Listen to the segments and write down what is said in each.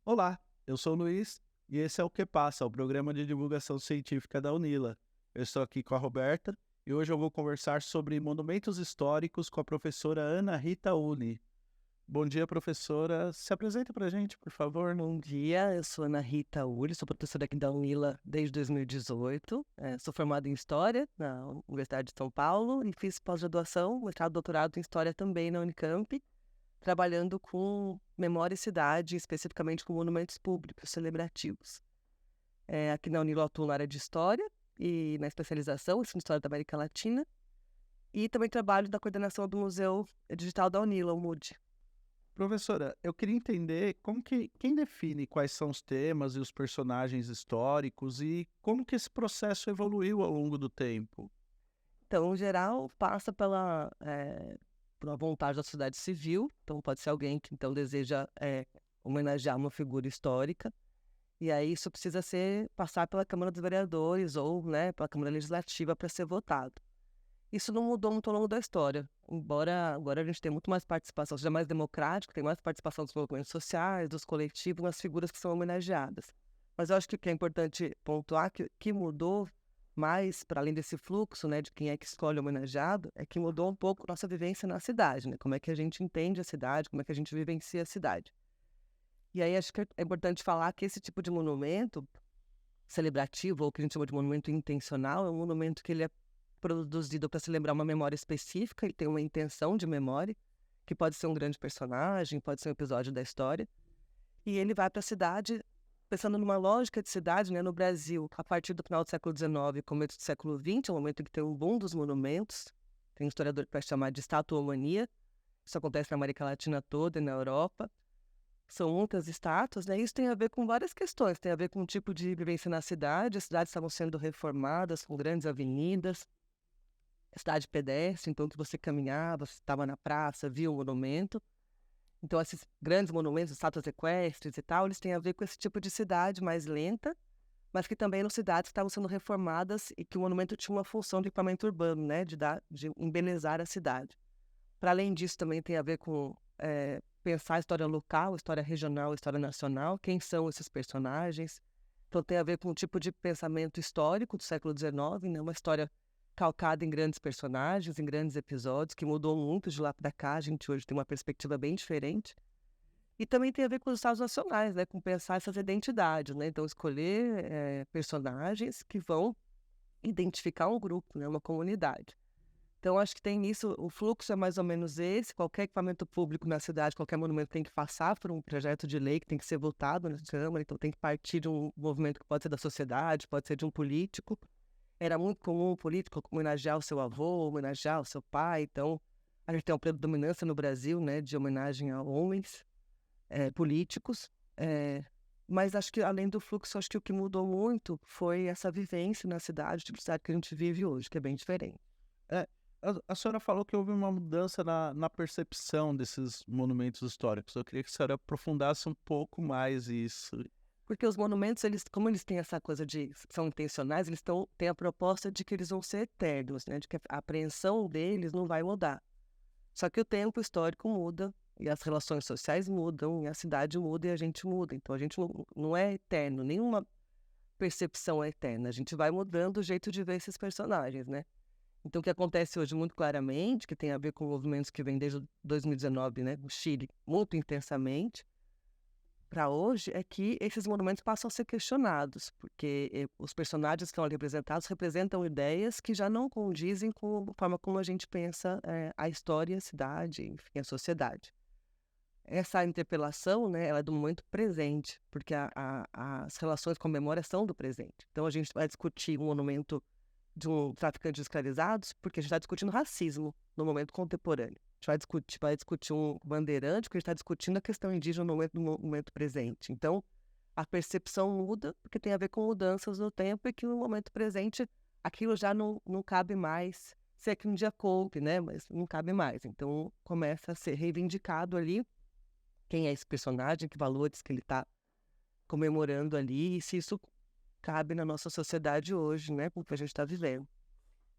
Olá, eu sou o Luiz e esse é o Que Passa, o programa de divulgação científica da UNILA. Eu estou aqui com a Roberta e hoje eu vou conversar sobre monumentos históricos com a professora Ana Rita Uni. Bom dia, professora. Se apresenta para a gente, por favor. Bom dia, eu sou Ana Rita Uri, sou professora aqui da UNILA desde 2018. Sou formada em História na Universidade de São Paulo e fiz pós-graduação, mestrado e doutorado em História também na Unicamp, trabalhando com memória e cidade, especificamente com monumentos públicos celebrativos. Aqui na UNILA eu atuo na área de História e na especialização, ensino História da América Latina, e também trabalho na coordenação do Museu Digital da UNILA, o MUD. Professora, eu queria entender quem define quais são os temas e os personagens históricos e como que esse processo evoluiu ao longo do tempo. Então, em geral, passa por uma vontade da sociedade civil. Então, pode ser alguém que então deseja homenagear uma figura histórica. E aí isso precisa passar pela Câmara dos Vereadores ou, né, pela Câmara Legislativa para ser votado. Isso não mudou muito ao longo da história, embora agora a gente tenha muito mais participação, seja mais democrático, tem mais participação dos movimentos sociais, dos coletivos, nas figuras que são homenageadas. Mas eu acho que o que é importante pontuar, que mudou mais, para além desse fluxo, né, de quem é que escolhe o homenageado, é que mudou um pouco nossa vivência na cidade, né? Como é que a gente entende a cidade, como é que a gente vivencia a cidade. E aí acho que é importante falar que esse tipo de monumento celebrativo, ou que a gente chama de monumento intencional, é um monumento que ele é produzido para celebrar uma memória específica, ele tem uma intenção de memória, que pode ser um grande personagem, pode ser um episódio da história, e ele vai para a cidade pensando numa lógica de cidade, né? No Brasil, a partir do final do século XIX e começo do século XX, é um momento em que tem um boom dos monumentos, tem um historiador que vai chamar de estatuomania, isso acontece na América Latina toda e na Europa, são muitas estátuas, né? Isso tem a ver com várias questões, tem a ver com o tipo de vivência na cidade, as cidades estavam sendo reformadas com grandes avenidas, cidade pedestre, então que você caminhava, você estava na praça, via o monumento. Então esses grandes monumentos, estátuas equestres e tal, eles têm a ver com esse tipo de cidade mais lenta, mas que também eram cidades que estavam sendo reformadas e que o monumento tinha uma função de equipamento urbano, né, de embelezar a cidade. Para além disso, também tem a ver com pensar a história local, a história regional, a história nacional, quem são esses personagens. Então tem a ver com um tipo de pensamento histórico do século XIX, né, uma história calcada em grandes personagens, em grandes episódios, que mudou muito de lá para cá. A gente hoje tem uma perspectiva bem diferente. E também tem a ver com os estados nacionais, né? Com pensar essas identidades, né? Então, escolher personagens que vão identificar um grupo, né? Uma comunidade. Então, acho que tem isso, o fluxo é mais ou menos esse. Qualquer equipamento público na cidade, qualquer monumento tem que passar por um projeto de lei que tem que ser votado na Câmara, então tem que partir de um movimento que pode ser da sociedade, pode ser de um político. Era muito comum o político homenagear o seu avô, homenagear o seu pai. Então, a gente tem uma predominância no Brasil, né, de homenagem a homens políticos. Mas acho que, além do fluxo, acho que o que mudou muito foi essa vivência na cidade, tipo de cidade que a gente vive hoje, que é bem diferente. É, a senhora falou que houve uma mudança na percepção desses monumentos históricos. Eu queria que a senhora aprofundasse um pouco mais isso. Porque os monumentos, como eles têm essa coisa de são intencionais, eles têm a proposta de que eles vão ser eternos, né? De que a apreensão deles não vai mudar. Só que o tempo histórico muda, e as relações sociais mudam, e a cidade muda e a gente muda. Então a gente não é eterno, nenhuma percepção é eterna. A gente vai mudando o jeito de ver esses personagens, né? Então o que acontece hoje muito claramente, que tem a ver com movimentos que vêm desde 2019, né? No Chile, muito intensamente, para hoje é que esses monumentos passam a ser questionados, porque os personagens que estão ali representados representam ideias que já não condizem com a forma como a gente pensa a história, a cidade, enfim, a sociedade. Essa interpelação, né, ela é do momento presente, porque as relações com a memória são do presente. Então a gente vai discutir um monumento de um traficante de escravizados porque a gente está discutindo racismo no momento contemporâneo. A gente vai discutir um bandeirante porque a gente está discutindo a questão indígena no momento presente. Então, a percepção muda porque tem a ver com mudanças no tempo e que no momento presente aquilo já não cabe mais. Se é que um dia coube, né? Mas não cabe mais. Então, começa a ser reivindicado ali quem é esse personagem, que valores que ele está comemorando ali e se isso cabe na nossa sociedade hoje, né? Com o que a gente está vivendo.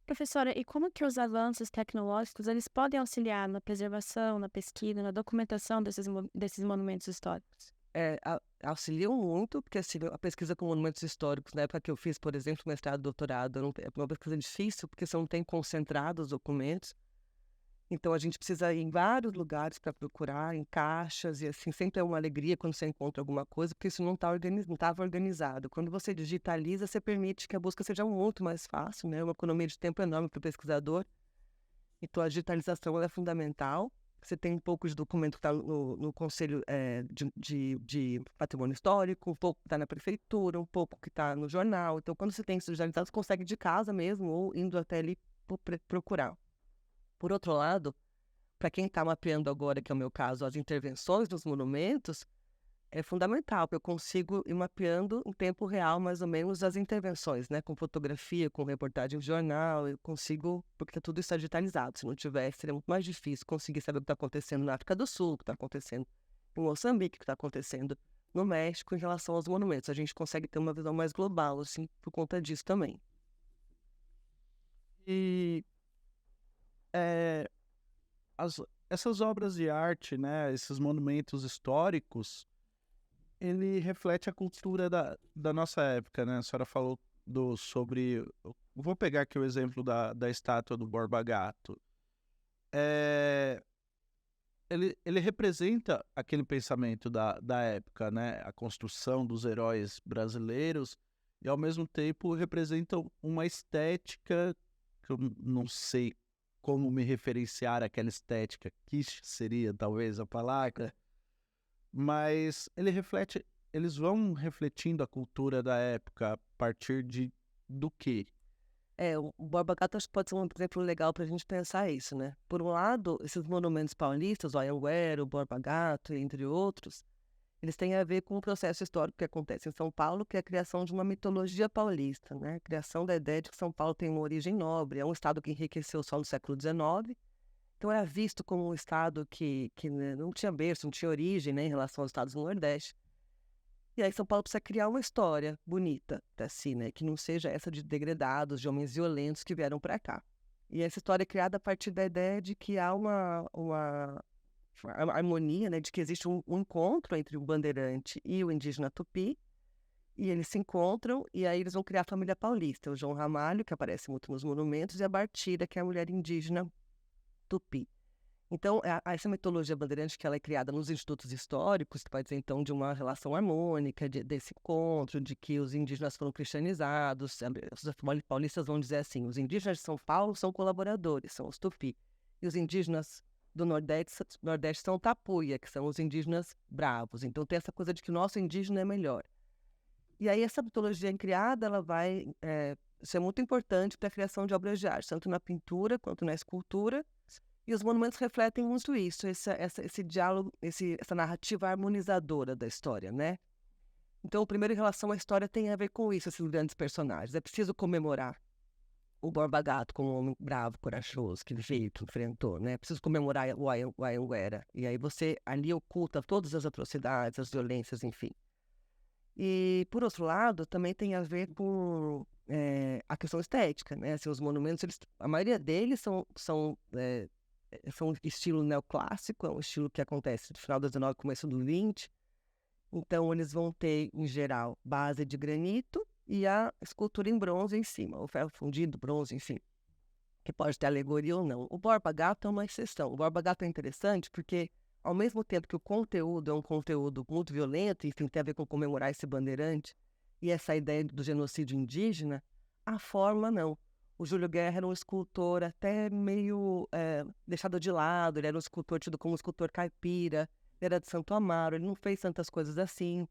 Professora, e como que os avanços tecnológicos eles podem auxiliar na preservação, na pesquisa, na documentação desses monumentos históricos? auxiliam muito, porque assim, a pesquisa com monumentos históricos, na época que eu fiz, por exemplo, mestrado e doutorado, é uma pesquisa difícil, porque você não tem concentrado os documentos. Então, a gente precisa ir em vários lugares para procurar, em caixas, e assim, sempre é uma alegria quando você encontra alguma coisa, porque isso não estava organizado. Quando você digitaliza, você permite que a busca seja muito mais fácil, né? Uma economia de tempo enorme para o pesquisador. Então, a digitalização ela é fundamental. Você tem um pouco de documento que está no Conselho de Patrimônio Histórico, um pouco que está na Prefeitura, um pouco que está no jornal. Então, quando você tem isso digitalizado, você consegue de casa mesmo ou indo até ali procurar. Por outro lado, para quem está mapeando agora, que é o meu caso, as intervenções dos monumentos, é fundamental, porque eu consigo ir mapeando em tempo real, mais ou menos, as intervenções, né? Com fotografia, com reportagem de jornal, eu consigo, porque tudo está digitalizado. Se não tivesse, seria muito mais difícil conseguir saber o que está acontecendo na África do Sul, o que está acontecendo em Moçambique, o que está acontecendo no México em relação aos monumentos. A gente consegue ter uma visão mais global, assim, por conta disso também. E essas obras de arte, né, esses monumentos históricos, ele reflete a cultura da nossa época, né? A senhora falou sobre... Vou pegar aqui o exemplo da estátua do Borba Gato. Ele representa aquele pensamento da época, né? A construção dos heróis brasileiros e, ao mesmo tempo, representa uma estética que eu não sei como me referenciar àquela estética, kitsch seria talvez a palavra, mas eles vão refletindo a cultura da época a partir do quê? O Borba Gato acho que pode ser um exemplo legal para a gente pensar isso, né? Por um lado, esses monumentos paulistas, o Anhanguera, o Borba Gato, entre outros, eles têm a ver com um processo histórico que acontece em São Paulo, que é a criação de uma mitologia paulista, né? A criação da ideia de que São Paulo tem uma origem nobre, é um estado que enriqueceu só no século XIX, então era visto como um estado que né, não tinha berço, não tinha origem, né, em relação aos estados do Nordeste. E aí São Paulo precisa criar uma história bonita, assim, né? Que não seja essa de degredados, de homens violentos que vieram para cá. E essa história é criada a partir da ideia de que há uma harmonia, né? De que existe um encontro entre o bandeirante e o indígena tupi, e eles se encontram, e aí eles vão criar a família paulista. O João Ramalho, que aparece muito nos monumentos, e a Bartira, que é a mulher indígena tupi. Então, essa mitologia bandeirante que ela é criada nos institutos históricos, que vai dizer, então, de uma relação harmônica, desse encontro, de que os indígenas foram cristianizados, os paulistas vão dizer assim, os indígenas de São Paulo são colaboradores, são os tupi, e os indígenas do Nordeste são tapuia, que são os indígenas bravos. Então, tem essa coisa de que o nosso indígena é melhor. E aí, essa mitologia criada, ela vai ser muito importante para a criação de obras de arte, tanto na pintura quanto na escultura. E os monumentos refletem muito isso, esse diálogo, essa narrativa harmonizadora da história, né? Então, primeiro, em relação à história, tem a ver com isso, esses grandes personagens. É preciso comemorar o Borba Gato como um homem bravo, corajoso, que veio, que enfrentou, né? É preciso comemorar o Anhanguera. E aí você ali oculta todas as atrocidades, as violências, enfim. E, por outro lado, também tem a ver com a questão estética, né? Assim, os monumentos, a maioria deles são estilo neoclássico, é um estilo que acontece no final do 19, começo do 20. Então, eles vão ter, em geral, base de granito e a escultura em bronze em cima, o ferro fundido, bronze, enfim, que pode ter alegoria ou não. O Borba Gato é uma exceção. O Borba Gato é interessante porque, ao mesmo tempo que o conteúdo é um conteúdo muito violento, enfim, tem a ver com comemorar esse bandeirante e essa ideia do genocídio indígena, a forma não. O Júlio Guerra era um escultor até meio deixado de lado, ele era um escultor tido como um escultor caipira, ele era de Santo Amaro, ele não fez tantas coisas assim.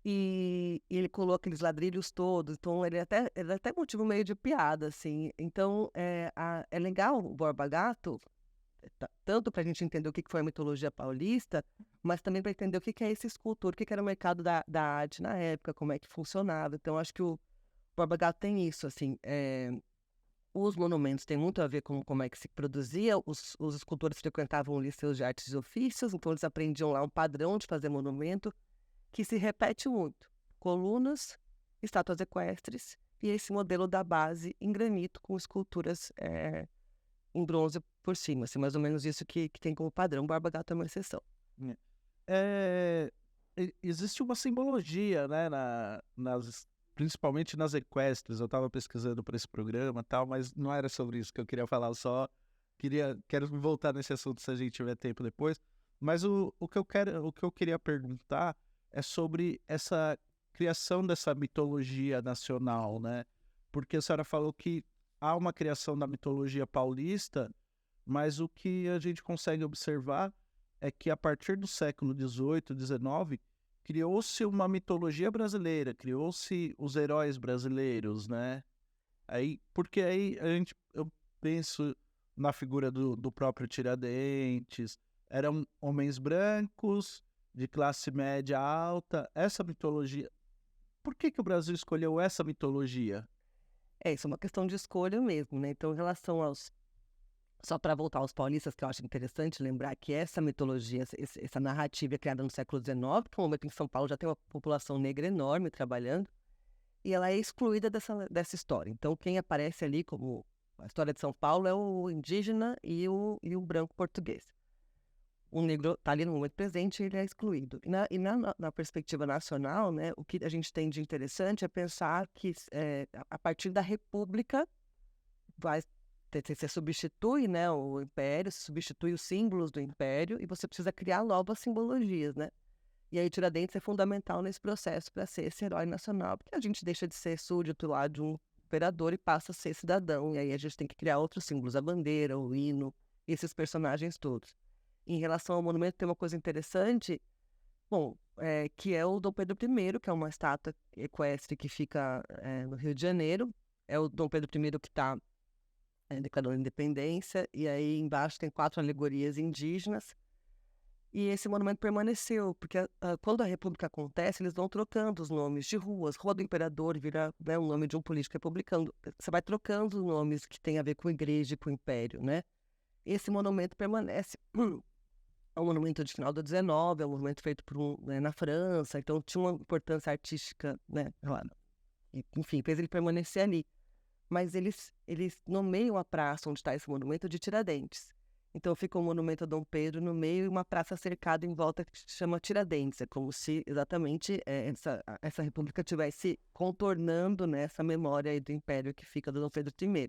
E ele colocou aqueles ladrilhos todos, então ele é até motivo meio de piada, assim. Então, é legal o Borba Gato, tanto para a gente entender o que foi a mitologia paulista, mas também para entender o que é esse escultor, o que era o mercado da arte na época, como é que funcionava. Então, acho que o Borba Gato tem isso, assim. Os monumentos têm muito a ver com como é que se produzia, os escultores frequentavam liceus de artes e ofícios, então eles aprendiam lá um padrão de fazer monumento, que se repete muito. Colunas, estátuas equestres e esse modelo da base em granito com esculturas em bronze por cima. Assim, mais ou menos isso que tem como padrão. Borba Gato é uma exceção. existe uma simbologia, né, principalmente nas equestres. Eu estava pesquisando para esse programa e tal, mas não era sobre isso que eu queria falar, quero voltar nesse assunto se a gente tiver tempo depois. Mas o que eu queria perguntar é sobre essa criação dessa mitologia nacional, né? Porque a senhora falou que há uma criação da mitologia paulista, mas o que a gente consegue observar é que a partir do século XVIII, XIX, criou-se uma mitologia brasileira, criou-se os heróis brasileiros, né? Porque aí eu penso na figura do próprio Tiradentes, eram homens brancos, de classe média alta, essa mitologia. Por que o Brasil escolheu essa mitologia? Isso é uma questão de escolha mesmo, né? Então, em relação aos... Só para voltar aos paulistas, que eu acho interessante lembrar que essa mitologia, essa narrativa é criada no século XIX, que no momento em São Paulo já tem uma população negra enorme trabalhando, e ela é excluída dessa história. Então, quem aparece ali como a história de São Paulo é o indígena e o branco português. O negro está ali no momento presente e ele é excluído. Na perspectiva nacional, né, o que a gente tem de interessante é pensar que a partir da República você substitui, né, o império, você substitui os símbolos do império e você precisa criar novas simbologias, né? E aí Tiradentes é fundamental nesse processo para ser esse herói nacional, porque a gente deixa de ser súdito lá de um imperador e passa a ser cidadão, e aí a gente tem que criar outros símbolos, a bandeira, o hino, esses personagens todos. Em relação ao monumento, tem uma coisa interessante, que é o Dom Pedro I, que é uma estátua equestre que fica no Rio de Janeiro. É o Dom Pedro I que está declarando a independência, e aí embaixo tem 4 alegorias indígenas, e esse monumento permaneceu, porque quando a República acontece, eles vão trocando os nomes de ruas. Rua do Imperador vira, né, o nome de um político republicano. Você vai trocando os nomes que tem a ver com a igreja e com o império, né? Esse monumento permanece. É um monumento de final do XIX, é um monumento feito na França, então tinha uma importância artística, né? Enfim, fez ele permanecer ali. Mas eles nomeiam a praça onde está esse monumento de Tiradentes. Então fica o monumento a Dom Pedro no meio e uma praça cercada em volta que se chama Tiradentes. É como se exatamente essa república estivesse contornando, né, essa memória aí do império que fica do Dom Pedro I.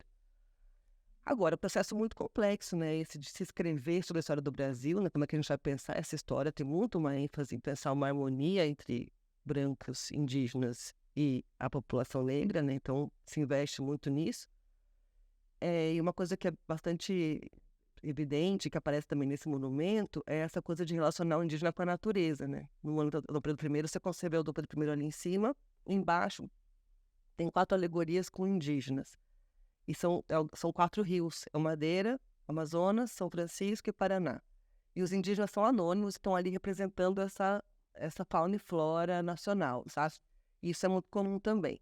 Agora, o processo muito complexo, né, esse de se escrever sobre a história do Brasil, né, como é que a gente vai pensar essa história, tem muito uma ênfase em pensar uma harmonia entre brancos, indígenas e a população negra, né, então se investe muito nisso. E uma coisa que é bastante evidente, que aparece também nesse monumento, é essa coisa de relacionar o indígena com a natureza, né? No monumento do Dom Pedro I, você concebeu o Dom Pedro I ali em cima, embaixo tem 4 alegorias com indígenas. E são 4 rios, é o Madeira, Amazonas, São Francisco e Paraná. E os indígenas são anônimos, estão ali representando essa fauna e flora nacional, sabe? Isso é muito comum também.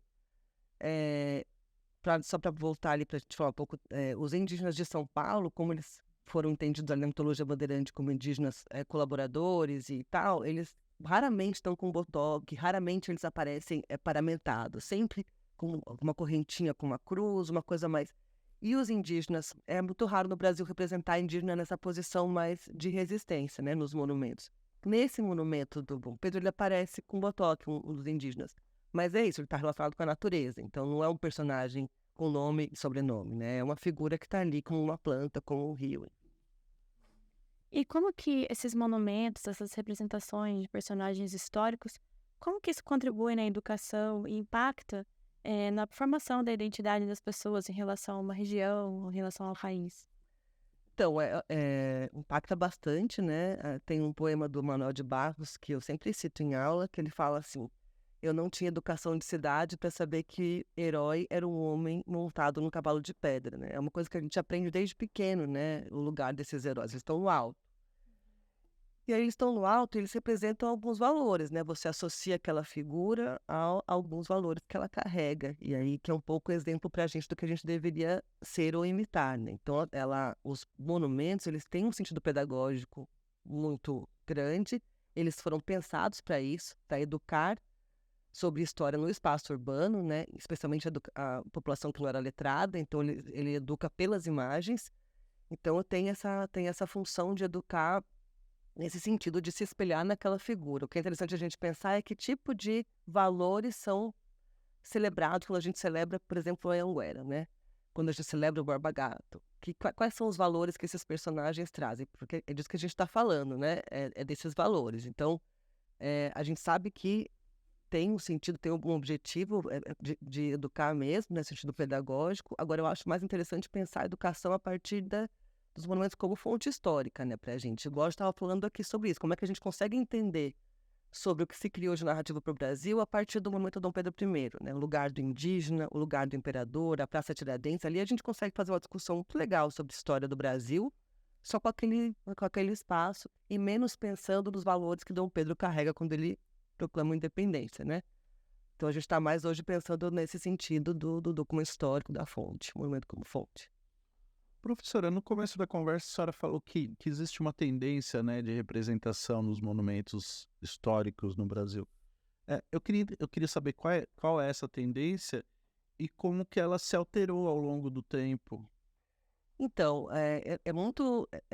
Só para voltar ali para te falar um pouco, os indígenas de São Paulo, como eles foram entendidos ali na mitologia bandeirante como indígenas colaboradores e tal, eles raramente estão com botox, raramente eles aparecem paramentados, sempre com uma correntinha com uma cruz, uma coisa mais... E os indígenas, é muito raro no Brasil representar indígena nessa posição mais de resistência, né, nos monumentos. Nesse monumento do Dom Pedro, ele aparece com botox, um dos indígenas. Mas é isso, ele está relacionado com a natureza, então não é um personagem com nome e sobrenome, né? É uma figura que está ali como uma planta, como um rio. E como que esses monumentos, essas representações de personagens históricos, como que isso contribui na educação e impacta na formação da identidade das pessoas em relação a uma região, em relação ao país? Então, impacta bastante, né? Tem um poema do Manuel de Barros que eu sempre cito em aula, que ele fala assim: eu não tinha educação de cidade para saber que herói era um homem montado num cavalo de pedra, né? É uma coisa que a gente aprende desde pequeno, né? O lugar desses heróis, eles estão no alto. E aí eles estão no alto e eles representam alguns valores, né? Você associa aquela figura a alguns valores que ela carrega. E aí que é um pouco exemplo para a gente do que a gente deveria ser ou imitar, né? Então, os monumentos, eles têm um sentido pedagógico muito grande. Eles foram pensados para isso, para educar sobre história no espaço urbano, né? Especialmente a população que não era letrada. Então, ele educa pelas imagens. Então, tem essa função de educar nesse sentido de se espelhar naquela figura. O que é interessante a gente pensar é que tipo de valores são celebrados quando a gente celebra, por exemplo, a Anguera, né? Quando a gente celebra o Borba Gato. Quais são os valores que esses personagens trazem? Porque é disso que a gente está falando, né? É desses valores. Então, a gente sabe que tem um sentido, tem um objetivo de educar mesmo, no sentido pedagógico. Agora, eu acho mais interessante pensar a educação a partir dos monumentos como fonte histórica, né, para a gente. Igual eu estava falando aqui sobre isso, como é que a gente consegue entender sobre o que se criou de narrativa para o Brasil a partir do monumento Dom Pedro I, né? O lugar do indígena, o lugar do imperador, a Praça Tiradentes. Ali a gente consegue fazer uma discussão muito legal sobre a história do Brasil, só com aquele espaço, e menos pensando nos valores que Dom Pedro carrega quando ele proclama a independência, né? Então a gente está mais hoje pensando nesse sentido do documento histórico da fonte, o monumento como fonte. Professora, no começo da conversa, a senhora falou que existe uma tendência, né, de representação nos monumentos históricos no Brasil. Eu queria saber qual é essa tendência e como que ela se alterou ao longo do tempo. Então, é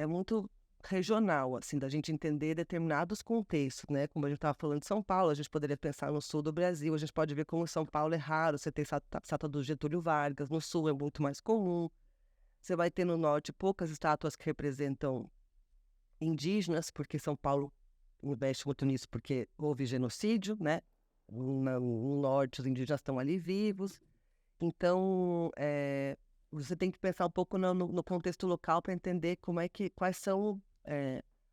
muito regional, assim, da gente entender determinados contextos, né? Como a gente estava falando de São Paulo, a gente poderia pensar no sul do Brasil, a gente pode ver como São Paulo é raro, você tem estátua do Getúlio Vargas, no sul é muito mais comum. Você vai ter no norte poucas estátuas que representam indígenas, porque São Paulo investe muito nisso, porque houve genocídio, né? No norte os indígenas estão ali vivos. Então, você tem que pensar um pouco no contexto local para entender quais são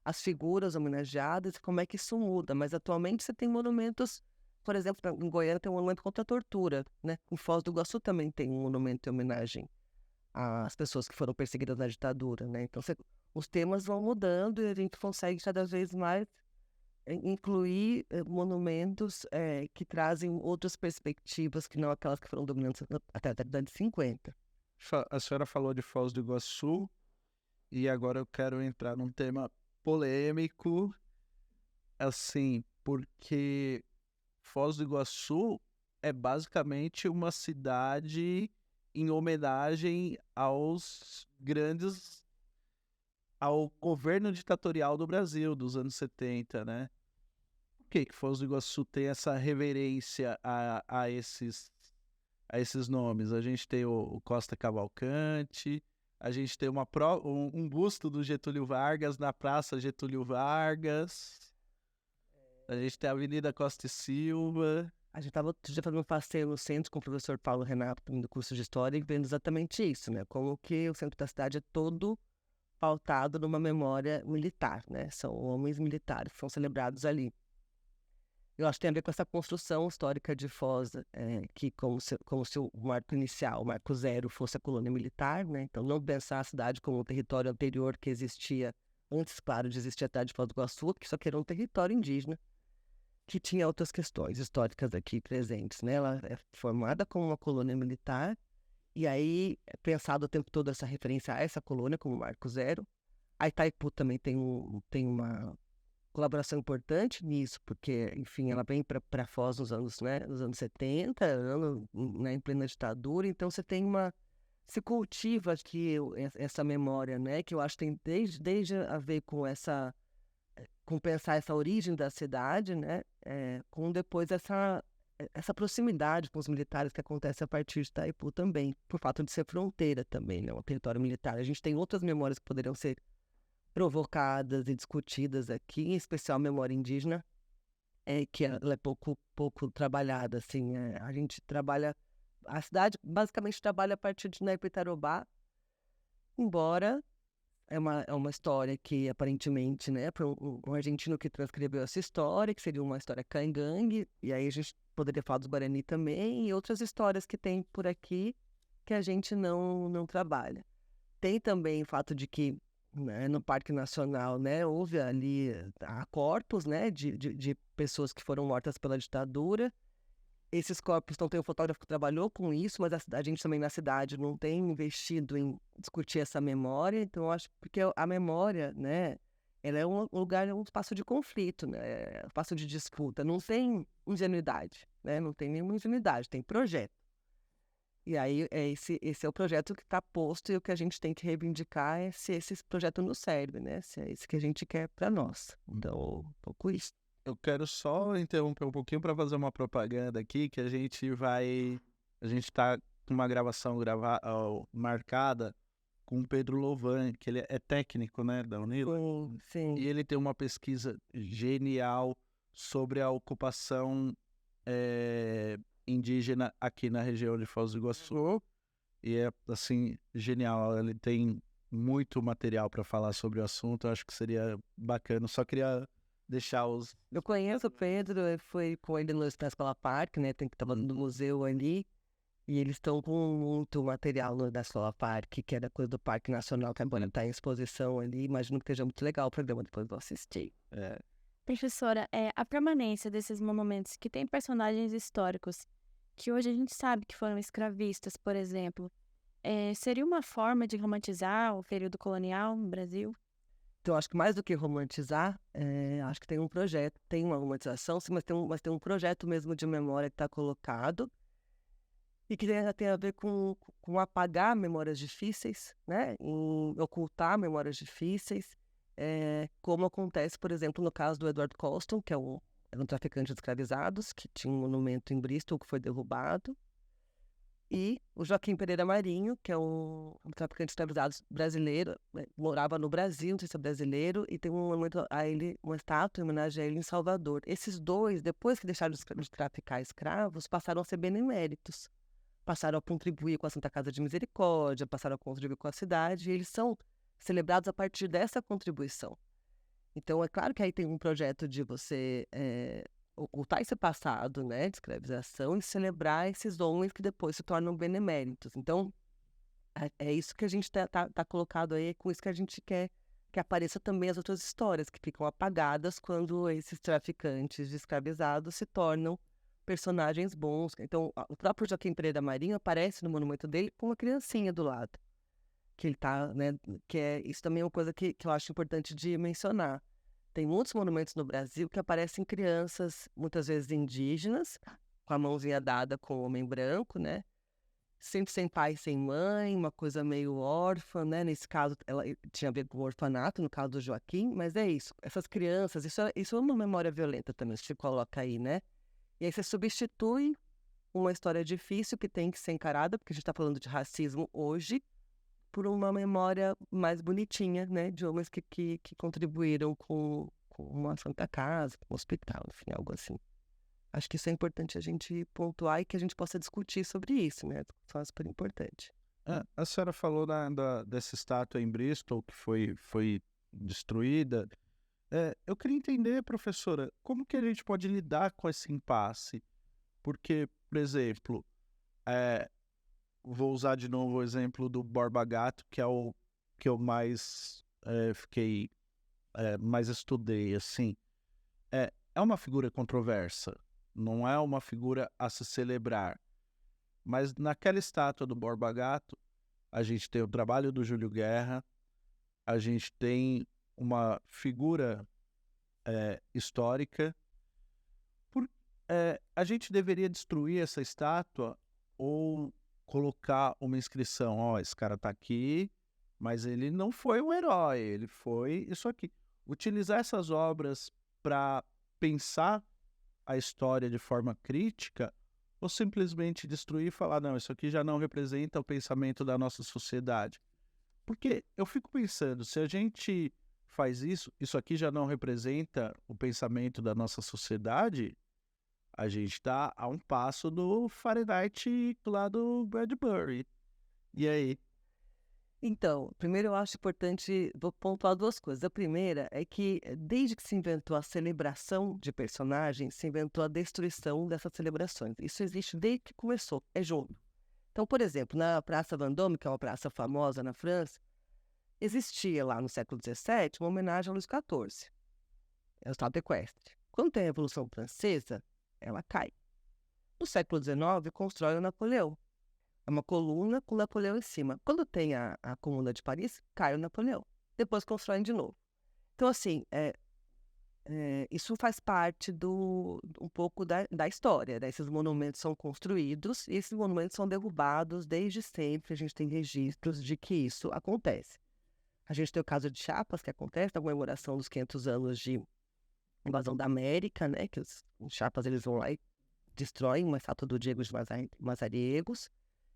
as figuras homenageadas e como é que isso muda. Mas atualmente você tem monumentos, por exemplo, em Goiânia tem um monumento contra a tortura, né? Em Foz do Iguaçu também tem um monumento em homenagem às pessoas que foram perseguidas na ditadura, né? Então os temas vão mudando e a gente consegue cada vez mais incluir monumentos que trazem outras perspectivas que não aquelas que foram dominantes até a década de 50. A senhora falou de Foz do Iguaçu e agora eu quero entrar num tema polêmico, assim, porque Foz do Iguaçu é basicamente uma cidade em homenagem ao governo ditatorial do Brasil dos anos 70, né? Por que Foz do Iguaçu tem essa reverência a esses nomes? A gente tem o Costa Cavalcante, a gente tem um busto do Getúlio Vargas na Praça Getúlio Vargas, a gente tem a Avenida Costa e Silva. A gente estava outro dia fazendo um passeio no centro com o professor Paulo Renato, do curso de História, e vendo exatamente isso, né? Como que o centro da cidade é todo pautado numa memória militar, né? São homens militares que são celebrados ali. Eu acho que tem a ver com essa construção histórica de Foz, que como se o marco inicial, o marco zero, fosse a colônia militar, né? Então, não pensar a cidade como um território anterior que existia antes, claro, de existir a cidade de Foz do Iguaçu, que só que era um território indígena, que tinha outras questões históricas aqui presentes, né? Ela é formada como uma colônia militar, e aí é pensado o tempo todo essa referência a essa colônia como marco zero. A Itaipu também tem uma colaboração importante nisso, porque, enfim, ela vem para Foz nos anos 70, né, em plena ditadura, então se cultiva aqui essa memória, né, que eu acho que tem desde a ver com pensar essa origem da cidade, né, com depois essa proximidade com os militares que acontece a partir de Itaipu também, por fato de ser fronteira também, né, um território militar. A gente tem outras memórias que poderiam ser provocadas e discutidas aqui, em especial a memória indígena, que ela é pouco trabalhada, assim, a cidade basicamente trabalha a partir de Naipe e Tarobá, embora é uma história que aparentemente, né, para um argentino que transcreveu essa história, que seria uma história cangangue, e aí a gente poderia falar dos Guarani também, e outras histórias que tem por aqui que a gente não trabalha. Tem também o fato de que, né, no Parque Nacional, né, houve ali há corpos, né, de pessoas que foram mortas pela ditadura. Esses corpos, não tem um fotógrafo que trabalhou com isso, mas a gente também na cidade não tem investido em discutir essa memória. Então, eu acho porque a memória, né, ela é um lugar, é um espaço de conflito, né, é um espaço de disputa. Não tem ingenuidade, né, não tem nenhuma ingenuidade, tem projeto. E aí, esse é o projeto que está posto e o que a gente tem que reivindicar é se esse projeto nos serve, né? Se é esse que a gente quer para nós. Então, um pouco isso. Eu quero só interromper um pouquinho para fazer uma propaganda aqui, que a gente tá com uma gravação marcada com o Pedro Louvan, que ele é técnico, né, da Unila. Sim. E ele tem uma pesquisa genial sobre a ocupação indígena aqui na região de Foz do Iguaçu. E é, assim, genial. Ele tem muito material para falar sobre o assunto. Eu acho que seria bacana. Só queria deixar os... Eu conheço o Pedro, eu fui com ele na Escola Parque, né? Tem que estar no museu ali. E eles estão com muito material da Escola Parque, que é da coisa do Parque Nacional, que agora está em exposição ali. Imagino que esteja muito legal o programa, depois vou assistir. Professora, a permanência desses monumentos que têm personagens históricos, que hoje a gente sabe que foram escravistas, por exemplo, seria uma forma de romantizar o período colonial no Brasil? Então, acho que mais do que romantizar, acho que tem um projeto, tem uma romantização, sim, mas tem um projeto mesmo de memória que está colocado e que tem a ver com apagar memórias difíceis, né? Em ocultar memórias difíceis, como acontece, por exemplo, no caso do Edward Colston, que era um traficante de escravizados, que tinha um monumento em Bristol que foi derrubado, e o Joaquim Pereira Marinho, que é um traficante de escravizados brasileiro, morava no Brasil, não sei se é brasileiro, e tem um monumento a ele, uma estátua em homenagem a ele em Salvador. Esses dois, depois que deixaram de traficar escravos, passaram a ser beneméritos. Passaram a contribuir com a Santa Casa de Misericórdia, passaram a contribuir com a cidade, e eles são celebrados a partir dessa contribuição. Então, é claro que aí tem um projeto de você ocultar esse passado, né, de escravização, e celebrar esses homens que depois se tornam beneméritos. Então, é isso que a gente tá colocado aí, é com isso que a gente quer que apareça também as outras histórias, que ficam apagadas quando esses traficantes de escravizados se tornam personagens bons. Então, o próprio Joaquim Pereira Marinho aparece no monumento dele com uma criancinha do lado. Que ele tá, né, isso também é uma coisa que eu acho importante de mencionar. Tem muitos monumentos no Brasil que aparecem crianças, muitas vezes indígenas, com a mãozinha dada com o homem branco, né? Sempre sem pai e sem mãe, uma coisa meio órfã, né? Nesse caso, ela tinha a ver com o orfanato, no caso do Joaquim, mas é isso. Essas crianças, isso é uma memória violenta também, se coloca aí, né? E aí você substitui uma história difícil que tem que ser encarada, porque a gente está falando de racismo hoje, por uma memória mais bonitinha, né, de homens que contribuíram com uma Santa Casa, com um hospital, enfim, algo assim. Acho que isso é importante a gente pontuar e que a gente possa discutir sobre isso, né? Isso é super importante. A senhora falou dessa estátua em Bristol que foi destruída. Eu queria entender, professora, como que a gente pode lidar com esse impasse? Porque, por exemplo, vou usar de novo o exemplo do Borba Gato, que é o que eu mais mais estudei, assim. É uma figura controversa, não é uma figura a se celebrar. Mas naquela estátua do Borba Gato, a gente tem o trabalho do Júlio Guerra, a gente tem uma figura histórica. A gente deveria destruir essa estátua ou colocar uma inscrição, esse cara tá aqui, mas ele não foi um herói, ele foi isso aqui. Utilizar essas obras para pensar a história de forma crítica ou simplesmente destruir e falar, não, isso aqui já não representa o pensamento da nossa sociedade. Porque eu fico pensando, se a gente faz isso aqui já não representa o pensamento da nossa sociedade, a gente está a um passo do Fahrenheit lá do Bradbury. E aí? Então, primeiro eu acho importante, vou pontuar duas coisas. A primeira é que, desde que se inventou a celebração de personagens, se inventou a destruição dessas celebrações. Isso existe desde que começou, é junto. Então, por exemplo, na Praça Vendôme, que é uma praça famosa na França, existia lá no século XVII uma homenagem a Luís XIV. É o Estado equestre. Quando tem a Revolução Francesa, ela cai. No século XIX, constrói o Napoleão. É uma coluna com Napoleão em cima. Quando tem a Comuna de Paris, cai o Napoleão. Depois constroem de novo. Então, assim, isso faz parte um pouco da história, né? Esses monumentos são construídos e esses monumentos são derrubados desde sempre. A gente tem registros de que isso acontece. A gente tem o caso de Chiapas, que acontece na comemoração dos 500 anos de invasão da América, né? Que os Chiapas, eles vão lá e destroem uma estátua do Diego de Mazariegos.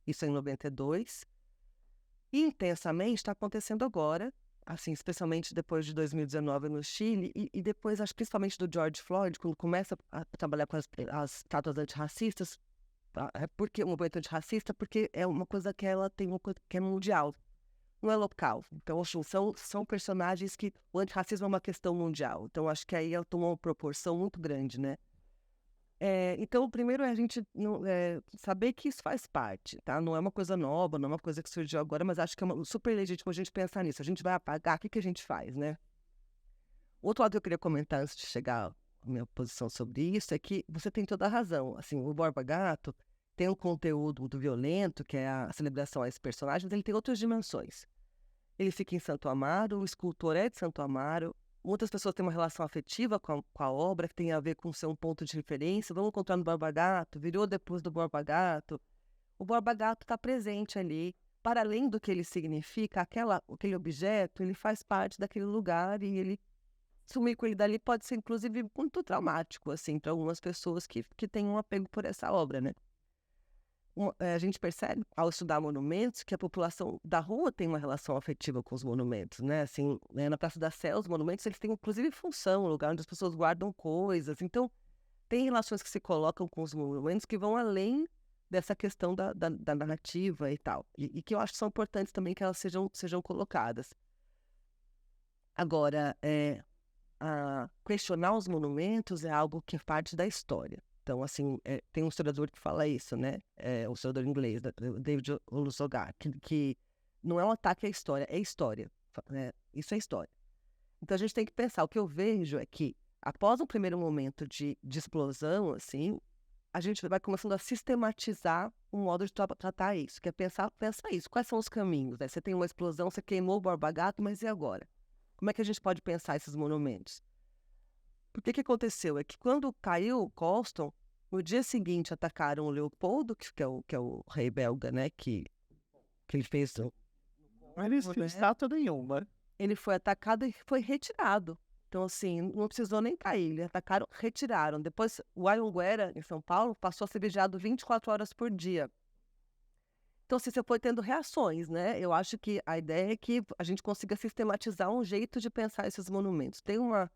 Isso é em 92. E intensamente está acontecendo agora, assim, especialmente depois de 2019 no Chile, e depois, acho principalmente do George Floyd, quando começa a trabalhar com as estátuas antirracistas, porque o movimento antirracista, porque é uma coisa que ela tem uma coisa que é mundial, não é local. Então, assim, são personagens que o antirracismo é uma questão mundial. Então, acho que aí ela tomou uma proporção muito grande, né? Então, primeiro é a gente saber que isso faz parte, tá? Não é uma coisa nova, não é uma coisa que surgiu agora, mas acho que é super legítimo a gente pensar nisso. A gente vai apagar, o que a gente faz, né? Outro lado que eu queria comentar antes de chegar à minha posição sobre isso é que você tem toda a razão. Assim, o Borba Gato tem um conteúdo muito violento, que é a celebração a esse personagem, mas ele tem outras dimensões. Ele fica em Santo Amaro, o escultor é de Santo Amaro. Muitas pessoas têm uma relação afetiva com a obra, que tem a ver com ser um ponto de referência. Vamos encontrar no Borba Gato, virou depois do Borba Gato. O Borba Gato está presente ali. Para além do que ele significa, aquele objeto, ele faz parte daquele lugar e ele sumir com ele dali pode ser, inclusive, muito traumático, assim, para algumas pessoas que têm um apego por essa obra, né? A gente percebe, ao estudar monumentos, que a população da rua tem uma relação afetiva com os monumentos, né? Assim, na Praça da Sé, os monumentos, eles têm, inclusive, função, um lugar onde as pessoas guardam coisas. Então, tem relações que se colocam com os monumentos que vão além dessa questão da narrativa e tal. E que eu acho que são importantes também que elas sejam colocadas. Agora, questionar os monumentos é algo que é parte da história. Então, assim, tem um historiador que fala isso, né? Um historiador inglês, David Olusoga, que não é um ataque à história, é história. Né? Isso é história. Então, a gente tem que pensar. O que eu vejo é que, após um primeiro momento de explosão, assim, a gente vai começando a sistematizar um modo de tratar isso, que é pensar isso. Quais são os caminhos? Né? Você tem uma explosão, você queimou o Borba Gato, mas e agora? Como é que a gente pode pensar esses monumentos? Porque o que aconteceu? É que quando caiu o Colston, no dia seguinte atacaram o Leopoldo, que é o rei belga, né? Que ele fez. Mas não fez estátua nenhuma. Ele foi atacado e foi retirado. Então, assim, não precisou nem cair. Eles atacaram, retiraram. Depois, o Anhanguera, em São Paulo, passou a ser vigiado 24 horas por dia. Então, assim, você foi tendo reações, né? Eu acho que a ideia é que a gente consiga sistematizar um jeito de pensar esses monumentos. Tem uma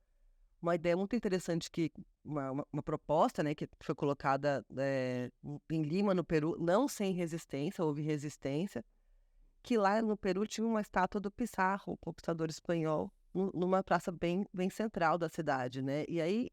ideia muito interessante, uma proposta, né, que foi colocada em Lima, no Peru, não sem resistência, houve resistência, que lá no Peru tinha uma estátua do Pizarro, o conquistador espanhol, numa praça bem central da cidade, né? E aí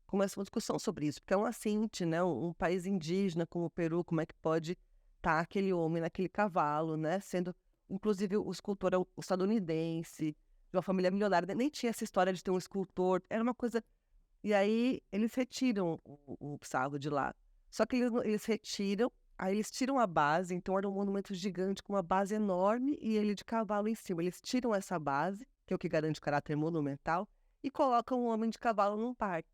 começa uma discussão sobre isso, porque é um assinte, né? Um país indígena como o Peru, como é que pode estar aquele homem naquele cavalo, né? Sendo, inclusive, o escultor é o estadunidense, de uma família milionária, nem tinha essa história de ter um escultor, era uma coisa... E aí eles retiram o Pizarro de lá. Só que eles retiram, aí eles tiram a base, então era um monumento gigante com uma base enorme e ele de cavalo em cima. Eles tiram essa base, que é o que garante o caráter monumental, e colocam um homem de cavalo num parque.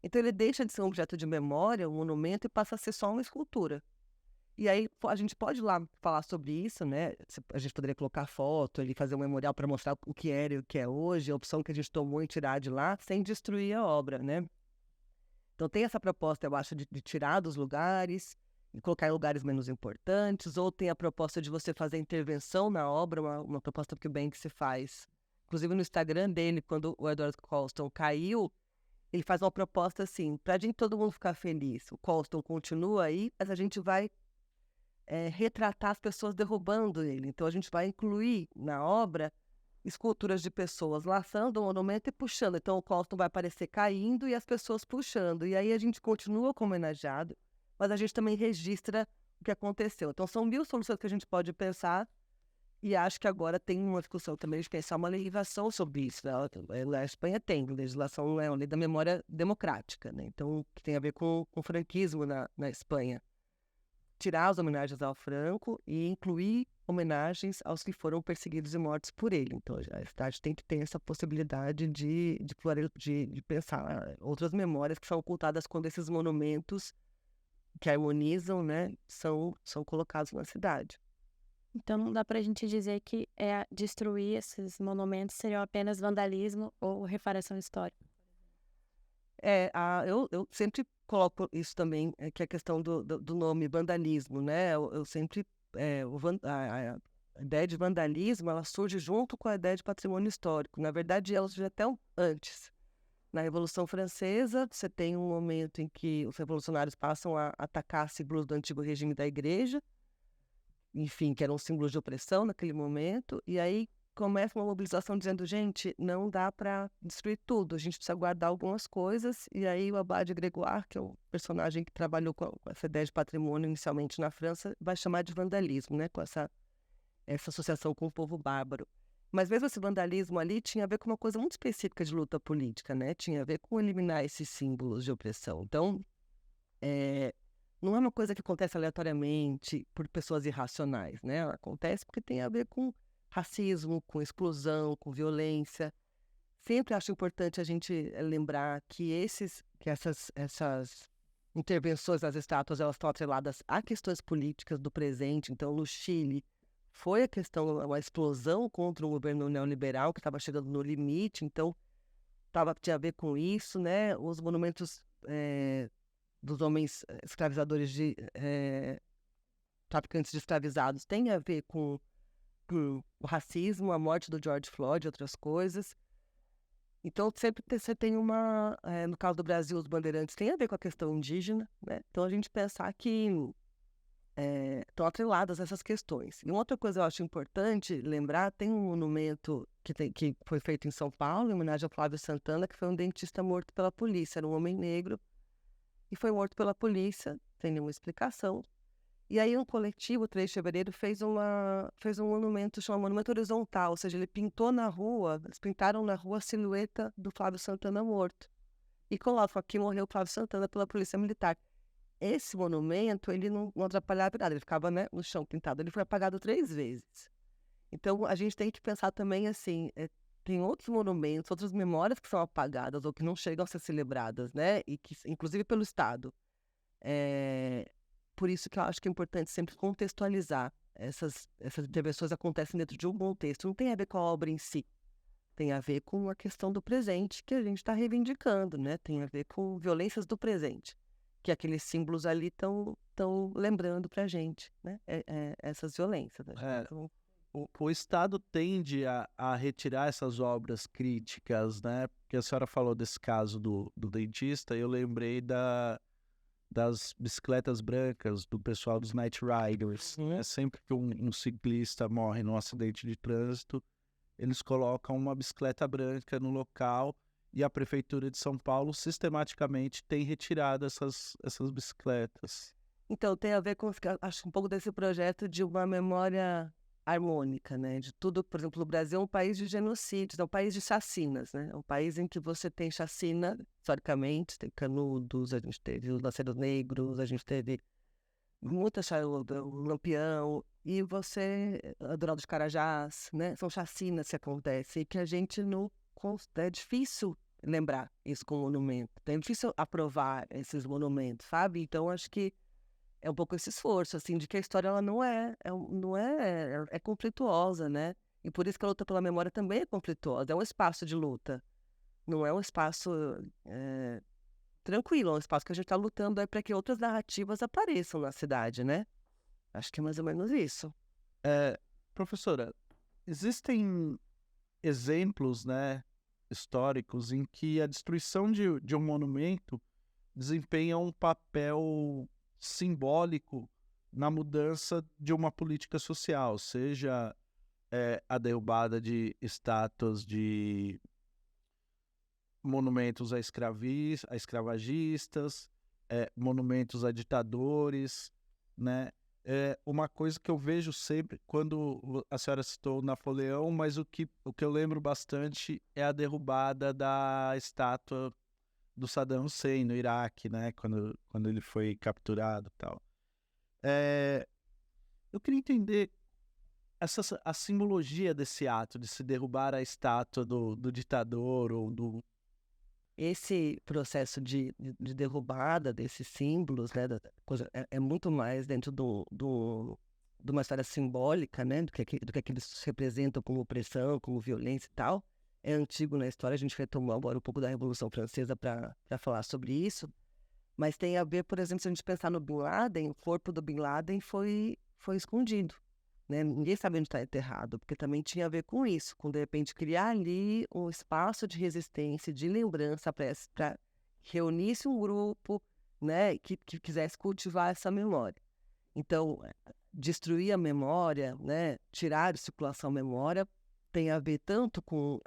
Então ele deixa de ser um objeto de memória, um monumento, e passa a ser só uma escultura. E aí a gente pode ir lá falar sobre isso, né? A gente poderia colocar foto, ele fazer um memorial para mostrar o que era e o que é hoje, a opção que a gente tomou em tirar de lá, sem destruir a obra, né? Então tem essa proposta, eu acho, de tirar dos lugares e colocar em lugares menos importantes, ou tem a proposta de você fazer intervenção na obra, uma proposta que o Banksy se faz. Inclusive no Instagram dele, quando o Edward Colston caiu, ele faz uma proposta assim, para a gente todo mundo ficar feliz. O Colston continua aí, mas a gente vai retratar as pessoas derrubando ele. Então a gente vai incluir na obra esculturas de pessoas laçando o monumento e puxando. Então o Colston vai aparecer caindo e as pessoas puxando. E aí a gente continua como homenageado, mas a gente também registra o que aconteceu. Então são 1000 soluções que a gente pode pensar, e acho que agora tem uma discussão também de pensar uma legislação sobre isso. Né? A Espanha tem legislação, é uma lei da memória democrática, né? Então que tem a ver com franquismo na Espanha. Tirar as homenagens ao Franco e incluir homenagens aos que foram perseguidos e mortos por ele. Então, a cidade tem que ter essa possibilidade de pensar outras memórias que são ocultadas quando esses monumentos que harmonizam, né, são colocados na cidade. Então não dá pra gente dizer que destruir esses monumentos seria apenas vandalismo ou reparação histórica. Eu sempre coloco isso também, que é a questão do nome vandalismo, né? Eu sempre, a ideia de vandalismo, ela surge junto com a ideia de patrimônio histórico. Na verdade, ela surge até antes. Na Revolução Francesa, você tem um momento em que os revolucionários passam a atacar símbolos do antigo regime da Igreja, enfim, que eram símbolos de opressão naquele momento, e aí começa uma mobilização dizendo, gente, não dá para destruir tudo, a gente precisa guardar algumas coisas, e aí o Abade Gregoire, que é o personagem que trabalhou com essa ideia de patrimônio inicialmente na França, vai chamar de vandalismo, né, com essa associação com o povo bárbaro. Mas mesmo esse vandalismo ali tinha a ver com uma coisa muito específica de luta política, né, tinha a ver com eliminar esses símbolos de opressão. Então, não é uma coisa que acontece aleatoriamente por pessoas irracionais, né? Ela acontece porque tem a ver com racismo, com exclusão, com violência. Sempre acho importante a gente lembrar que essas intervenções nas estátuas, elas estão atreladas a questões políticas do presente. Então, no Chile, foi uma explosão contra um governo neoliberal que estava chegando no limite. Então, tinha a ver com isso, né? Os monumentos dos homens escravizadores traficantes de escravizados tem a ver com o racismo, a morte do George Floyd, outras coisas. Então, sempre você tem no caso do Brasil, os bandeirantes têm a ver com a questão indígena, né? Então, a gente pensar que estão atreladas essas questões. E uma outra coisa que eu acho importante lembrar, tem um monumento que foi feito em São Paulo, em homenagem ao Flávio Santana, que foi um dentista morto pela polícia, era um homem negro, e foi morto pela polícia, sem nenhuma explicação. E aí um coletivo, 3 de fevereiro, fez um monumento, chamado Monumento Horizontal, ou seja, eles pintaram na rua a silhueta do Flávio Santana morto. E colocam aqui, morreu o Flávio Santana pela polícia militar. Esse monumento, ele não atrapalhava nada, ele ficava, né, no chão pintado, ele foi apagado 3 vezes. Então, a gente tem que pensar também assim, tem outros monumentos, outras memórias que são apagadas ou que não chegam a ser celebradas, né? E que, inclusive pelo Estado. Por isso que eu acho que é importante sempre contextualizar. Essas intervenções acontecem dentro de um contexto. Não tem a ver com a obra em si. Tem a ver com a questão do presente que a gente está reivindicando, né? Tem a ver com violências do presente, que aqueles símbolos ali estão lembrando para a gente, né? Essas violências. Então, o Estado tende a retirar essas obras críticas, né? Porque a senhora falou desse caso do dentista, eu lembrei das bicicletas brancas, do pessoal dos Night Riders. É sempre que um ciclista morre num acidente de trânsito, eles colocam uma bicicleta branca no local e a Prefeitura de São Paulo sistematicamente tem retirado essas bicicletas. Então, tem a ver com, acho, um pouco desse projeto de uma memória harmônica, né? De tudo, por exemplo, o Brasil é um país de genocídios, é um país de chacinas, né? É um país em que você tem chacina, historicamente, tem Canudos, a gente teve os Lanceiros Negros, a gente teve muita o Lampião, e a Dourado de Carajás, né? São chacinas que acontecem e que a gente não... É difícil lembrar isso com monumento, é difícil aprovar esses monumentos, sabe? Então, acho que é um pouco esse esforço, assim, de que a história ela não é conflituosa, né? E por isso que a luta pela memória também é conflituosa. É um espaço de luta. Não é um espaço tranquilo, é um espaço que a gente está lutando para que outras narrativas apareçam na cidade, né? Acho que é mais ou menos isso. Professora, existem exemplos, né, históricos em que a destruição de um monumento desempenha um papel simbólico na mudança de uma política social, seja a derrubada de estátuas de monumentos a escravagistas, monumentos a ditadores, né? Uma coisa que eu vejo sempre, quando a senhora citou Napoleão, mas o que eu lembro bastante é a derrubada da estátua do Saddam Hussein no Iraque, né? Quando ele foi capturado e tal. Eu queria entender a simbologia desse ato de se derrubar a estátua do ditador ou do... Esse processo de derrubada desses símbolos, né, é muito mais dentro de uma história simbólica, né, do que eles representam como opressão, como violência e tal. É antigo na história, a gente retomou agora um pouco da Revolução Francesa para falar sobre isso, mas tem a ver, por exemplo, se a gente pensar no Bin Laden, o corpo do Bin Laden foi escondido, né? Ninguém sabe onde está enterrado, porque também tinha a ver com isso, com de repente criar ali um espaço de resistência, de lembrança para que reunisse um grupo, né, que quisesse cultivar essa memória. Então, destruir a memória, né, tirar de circulação a memória, tem a ver tanto com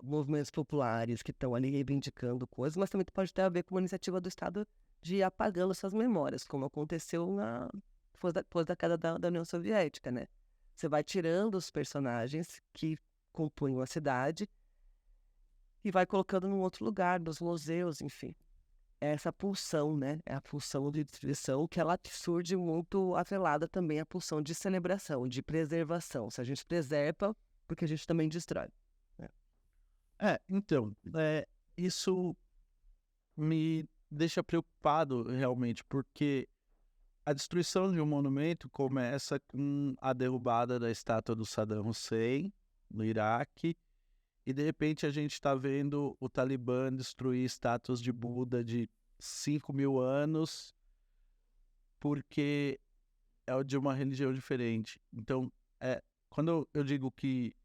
movimentos populares que estão ali reivindicando coisas, mas também pode ter a ver com uma iniciativa do Estado de ir apagando essas memórias, como aconteceu depois da queda da União Soviética, né? Você vai tirando os personagens que compunham a cidade e vai colocando num outro lugar, nos museus, enfim. É essa pulsão, né? É a pulsão de destruição que ela surge muito atrelada também à pulsão de celebração, de preservação. Se a gente preserva, porque a gente também destrói. Então, isso me deixa preocupado realmente, porque a destruição de um monumento começa com a derrubada da estátua do Saddam Hussein, no Iraque, e de repente a gente está vendo o Talibã destruir estátuas de Buda de 5.000 anos, porque é de uma religião diferente. Então, quando eu digo que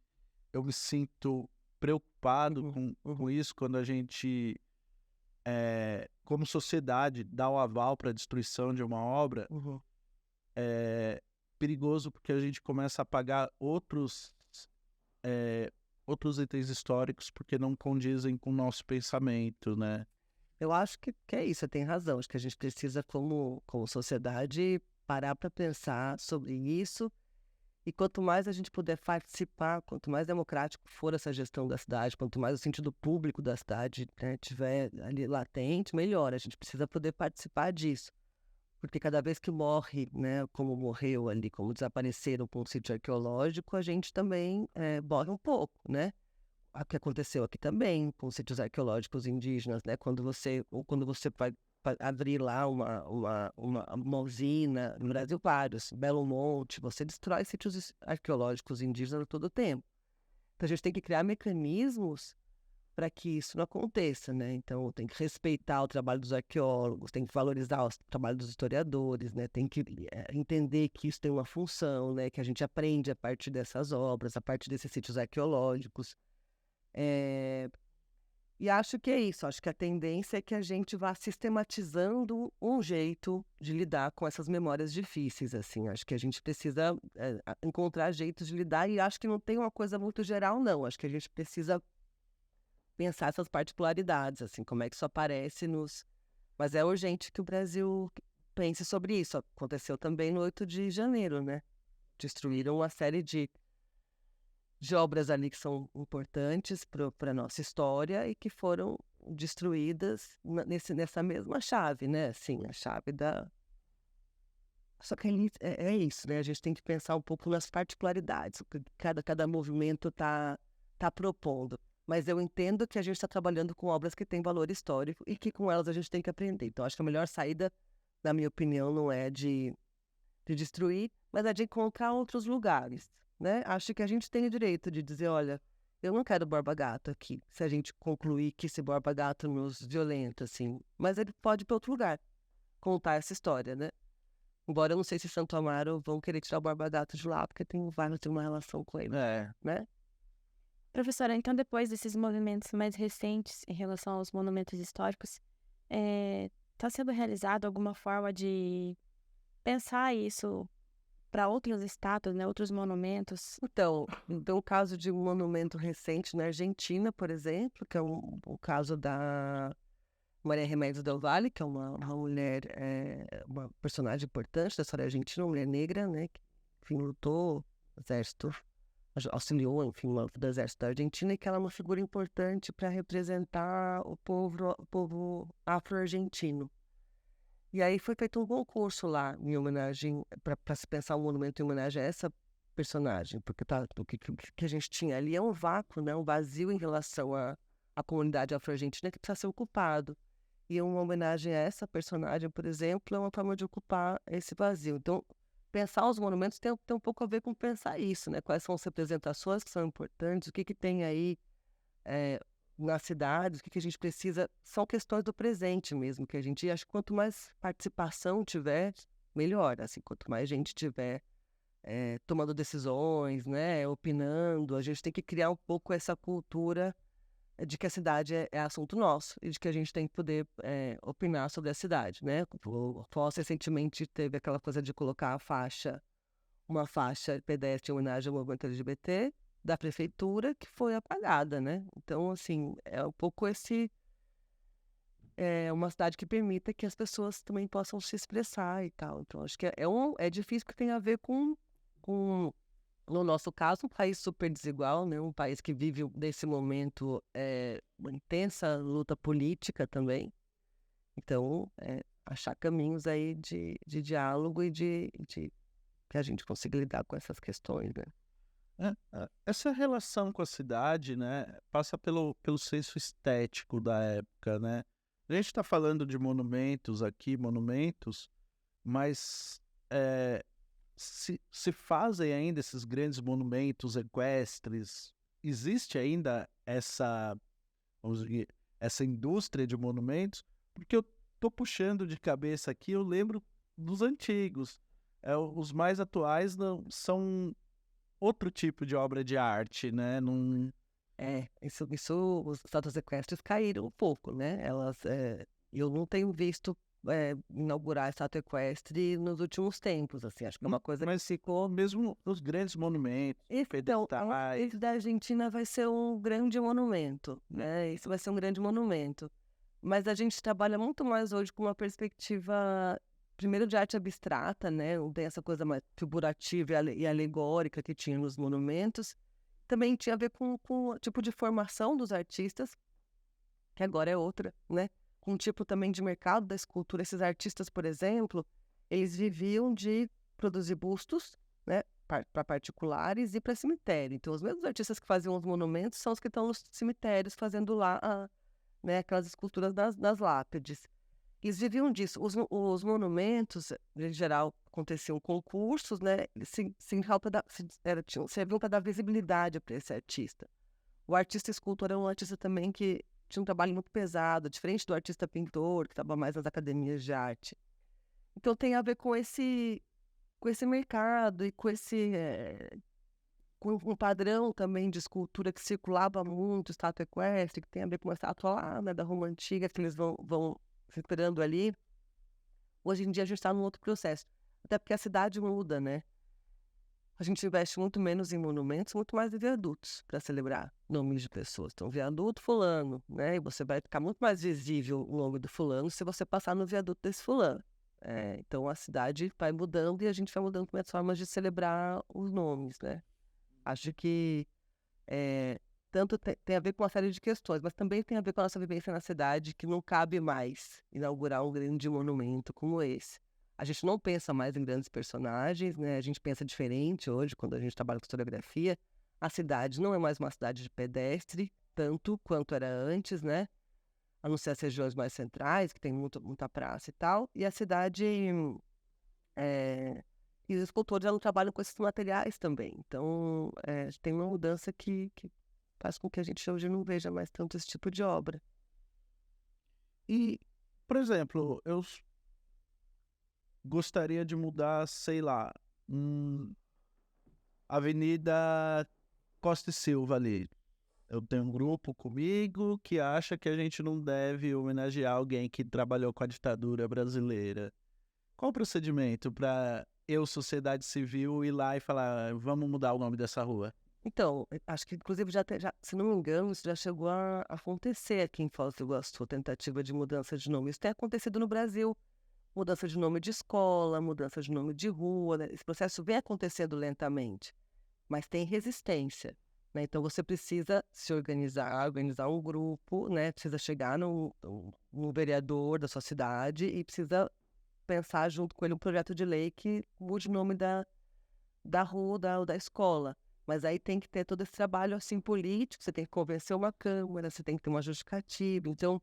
eu me sinto preocupado com isso, quando a gente, como sociedade, dá o aval para a destruição de uma obra, é perigoso porque a gente começa a apagar outros itens históricos porque não condizem com o nosso pensamento, né? Eu acho que é isso, você tem razão. Acho que a gente precisa, como sociedade, parar para pensar sobre isso. E quanto mais a gente puder participar, quanto mais democrático for essa gestão da cidade, quanto mais o sentido público da cidade, né, tiver ali latente, melhor. A gente precisa poder participar disso. Porque cada vez que morre, né, como morreu ali, como desapareceram com o sítio arqueológico, a gente também morre um pouco, né? O que aconteceu aqui também, com sítios arqueológicos indígenas, né? Quando você vai abrir lá uma usina, no Brasil vários, Belo Monte, você destrói sítios arqueológicos indígenas todo o tempo. Então a gente tem que criar mecanismos para que isso não aconteça, né? Então tem que respeitar o trabalho dos arqueólogos, tem que valorizar o trabalho dos historiadores, né? Tem que entender que isso tem uma função, né? Que a gente aprende a partir dessas obras, a partir desses sítios arqueológicos. E acho que é isso, acho que a tendência é que a gente vá sistematizando um jeito de lidar com essas memórias difíceis, assim. Acho que a gente precisa encontrar jeitos de lidar, e acho que não tem uma coisa muito geral, não. Acho que a gente precisa pensar essas particularidades, assim, como é que isso aparece nos... Mas é urgente que o Brasil pense sobre isso. Aconteceu também no 8 de janeiro, né? Destruíram uma série de obras ali que são importantes para a nossa história e que foram destruídas nessa mesma chave, né? Assim, a chave da... Só que é isso, né? A gente tem que pensar um pouco nas particularidades, o que cada movimento está propondo. Mas eu entendo que a gente está trabalhando com obras que têm valor histórico e que com elas a gente tem que aprender. Então, acho que a melhor saída, na minha opinião, não é de destruir, mas é de encontrar outros lugares, né? Acho que a gente tem o direito de dizer, olha, eu não quero Borba Gato aqui, se a gente concluir que esse Borba Gato nos violenta, assim. Mas ele pode ir para outro lugar, contar essa história, né? Embora eu não sei se Santo Amaro vão querer tirar o Borba Gato de lá, porque vai ter uma relação com ele, né? Professora, então depois desses movimentos mais recentes em relação aos monumentos históricos, está sendo realizado alguma forma de pensar isso para outras estátuas, né, outros monumentos? Então, o caso de um monumento recente na Argentina, por exemplo, que é o caso da Maria Remédios del Valle, que é uma mulher, uma personagem importante da história argentina, uma mulher negra, né, que, enfim, lutou no exército, auxiliou, enfim, no exército da Argentina, e que ela é uma figura importante para representar o povo afro-argentino. E aí foi feito um concurso lá, em homenagem, para se pensar um monumento em homenagem a essa personagem, porque o que a gente tinha ali é um vácuo, né? Um vazio em relação à comunidade afro-argentina que precisa ser ocupado. E uma homenagem a essa personagem, por exemplo, é uma forma de ocupar esse vazio. Então, pensar os monumentos tem um pouco a ver com pensar isso, né? Quais são as representações que são importantes, o que tem aí nas cidades, o que a gente precisa. São questões do presente mesmo, que a gente acha que quanto mais participação tiver, melhor. Assim, quanto mais gente tiver tomando decisões, né? Opinando, a gente tem que criar um pouco essa cultura de que a cidade é assunto nosso e de que a gente tem que poder opinar sobre a cidade, né? O Foz recentemente teve aquela coisa de colocar uma faixa pedestre em homenagem ao movimento LGBT da prefeitura que foi apagada, né? Então, assim, é um pouco uma cidade que permita que as pessoas também possam se expressar e tal. Então, acho que é difícil porque tem a ver com no nosso caso, um país super desigual, né? Um país que vive nesse momento uma intensa luta política também. Então, achar caminhos aí de diálogo e de que a gente consiga lidar com essas questões, né? Essa relação com a cidade, né, passa pelo senso estético da época, né? A gente está falando de monumentos aqui, mas se fazem ainda esses grandes monumentos equestres? Existe ainda vamos dizer, essa indústria de monumentos? Porque eu tô puxando de cabeça aqui, eu lembro dos antigos. Os mais atuais não são outro tipo de obra de arte, né? Não... Os estátuas equestres caíram um pouco, né? Eu não tenho visto inaugurar a estátua equestre nos últimos tempos, assim, acho que é uma coisa Mas ficou mesmo os grandes monumentos, Então, pedestais. esse da Argentina vai ser um grande monumento, né? Isso vai ser um grande monumento. Mas a gente trabalha muito mais hoje com uma perspectiva, primeiro, de arte abstrata, né? Não tem essa coisa mais figurativa e alegórica que tinha nos monumentos. Também tinha a ver com o tipo de formação dos artistas, que agora é outra, né? Com o tipo também de mercado da escultura. Esses artistas, por exemplo, eles viviam de produzir bustos, né? Para particulares e para cemitério. Então, os mesmos artistas que faziam os monumentos são os que estão nos cemitérios fazendo lá né, aquelas esculturas das lápides. Eles viviam disso. Os monumentos, em geral, aconteciam concursos, né? Serviam para dar visibilidade para esse artista. O artista escultor é um artista também que tinha um trabalho muito pesado, diferente do artista pintor, que estava mais nas academias de arte. Então, tem a ver com esse mercado e com um padrão também de escultura que circulava muito, estátua equestre, que tem a ver com uma estátua lá, né, da Roma Antiga, que eles vão se esperando ali. Hoje em dia a gente está num outro processo, até porque a cidade muda, né? A gente investe muito menos em monumentos, muito mais em viadutos para celebrar nomes de pessoas. Então, viaduto fulano, né? E você vai ficar muito mais visível o nome do fulano se você passar no viaduto desse fulano. Então, a cidade vai mudando e a gente vai mudando também as formas de celebrar os nomes, né? Acho que tanto tem a ver com uma série de questões, mas também tem a ver com a nossa vivência na cidade, que não cabe mais inaugurar um grande monumento como esse. A gente não pensa mais em grandes personagens, né? A gente pensa diferente hoje, quando a gente trabalha com historiografia. A cidade não é mais uma cidade de pedestre, tanto quanto era antes, né? A não ser as regiões mais centrais, que tem muita praça e tal. E a cidade... E os escultores já não trabalham com esses materiais também. Então, tem uma mudança que faz com que a gente hoje não veja mais tanto esse tipo de obra. E, por exemplo, eu gostaria de mudar, sei lá, Avenida Costa e Silva ali. Eu tenho um grupo comigo que acha que a gente não deve homenagear alguém que trabalhou com a ditadura brasileira. Qual o procedimento para eu, sociedade civil, ir lá e falar, vamos mudar o nome dessa rua? Então, acho que inclusive já, se não me engano, isso já chegou a acontecer aqui em Foz do Iguaçu, tentativa de mudança de nome. Isso tem acontecido no Brasil. Mudança de nome de escola, mudança de nome de rua, né? Esse processo vem acontecendo lentamente, mas tem resistência, né? Então você precisa se organizar um grupo, né? Precisa chegar no vereador da sua cidade e precisa pensar junto com ele um projeto de lei que mude o nome da rua, da escola. Mas aí tem que ter todo esse trabalho assim político, você tem que convencer uma Câmara, você tem que ter uma justificativa. Então,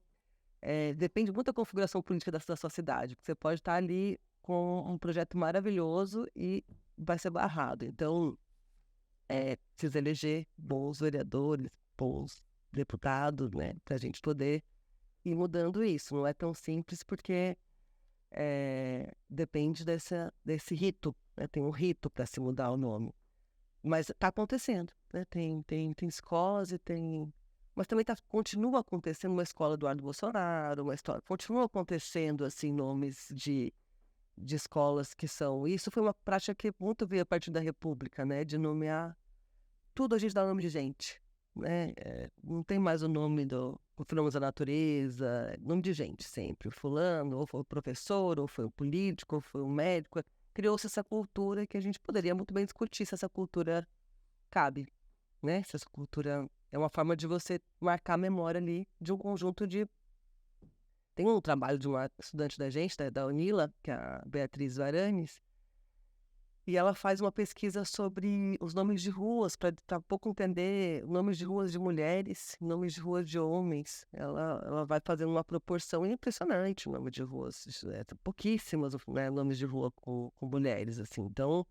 depende muito da configuração política da sua cidade. Porque você pode estar ali com um projeto maravilhoso e vai ser barrado. Então, precisa eleger bons vereadores, bons deputados, né, para a gente poder ir mudando isso. Não é tão simples porque depende desse rito, né? Tem um rito para se mudar o nome. Mas está acontecendo, né? Tem escolas e tem... Mas também continua acontecendo uma escola Eduardo Bolsonaro, continua acontecendo assim, nomes de escolas que são... Isso foi uma prática que muito veio a partir da República, né? De nomear... Tudo a gente dá nome de gente, né? Não tem mais o nome do fenômeno da natureza, nome de gente sempre. O fulano, ou foi o professor, ou foi o político, ou foi o médico. Criou-se essa cultura que a gente poderia muito bem discutir se essa cultura cabe, né? Se essa cultura é uma forma de você marcar a memória ali de um conjunto de... Tem um trabalho de uma estudante da gente, da Unila, que é a Beatriz Varanes, e ela faz uma pesquisa sobre os nomes de ruas, para um pouco entender nomes de ruas de mulheres, nomes de ruas de homens. Ela vai fazendo uma proporção impressionante, o nome de ruas. Pouquíssimas, né, nomes de rua com mulheres, assim. Então,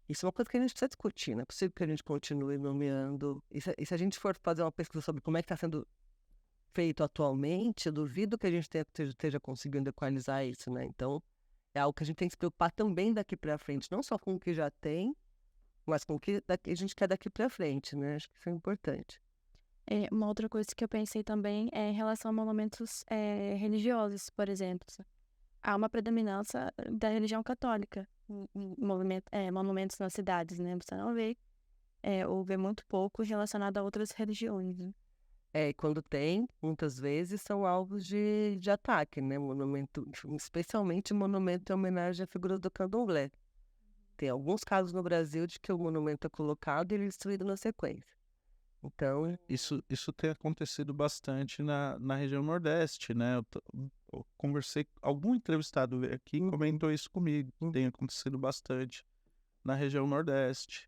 isso é uma coisa que a gente precisa discutir. Não é possível que a gente continue nomeando. E se a gente for fazer uma pesquisa sobre como é que está sendo feito atualmente, eu duvido que a gente esteja conseguindo equalizar isso, né? Então, é algo que a gente tem que se preocupar também daqui para frente, não só com o que já tem, mas com o que a gente quer daqui para frente, né? Acho que isso é importante. Uma outra coisa que eu pensei também é em relação a monumentos religiosos, por exemplo. Há uma predominância da religião católica em monumentos nas cidades, né? Você não vê, ou vê muito pouco relacionado a outras religiões, né? Quando tem, muitas vezes são alvos de ataque, né? Monumento, especialmente monumento em homenagem à figura do candomblé. Tem alguns casos no Brasil de que o monumento é colocado e ele é destruído na sequência. Então... Isso tem acontecido bastante na região Nordeste, né? Eu conversei, algum entrevistado veio aqui e comentou isso comigo. Tem acontecido bastante na região Nordeste.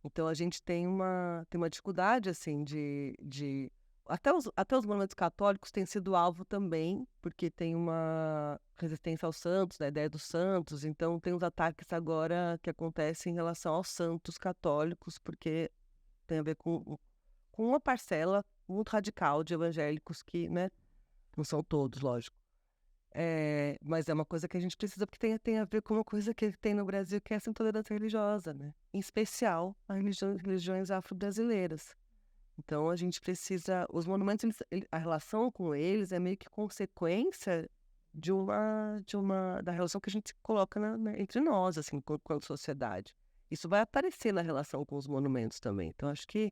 Então a gente tem uma dificuldade, assim, de... Até os monumentos católicos têm sido alvo também, porque tem uma resistência aos santos, da ideia dos santos. Então tem os ataques agora que acontecem em relação aos santos católicos, porque tem a ver com uma parcela muito radical de evangélicos que, né, não são todos, lógico. Mas é uma coisa que a gente precisa, porque tem a ver com uma coisa que tem no Brasil, que é essa intolerância religiosa, né? Em especial as religiões afro-brasileiras. Então a gente precisa... Os monumentos, a relação com eles é meio que consequência da relação que a gente coloca entre nós, assim, como sociedade. Isso vai aparecer na relação com os monumentos também. Então acho que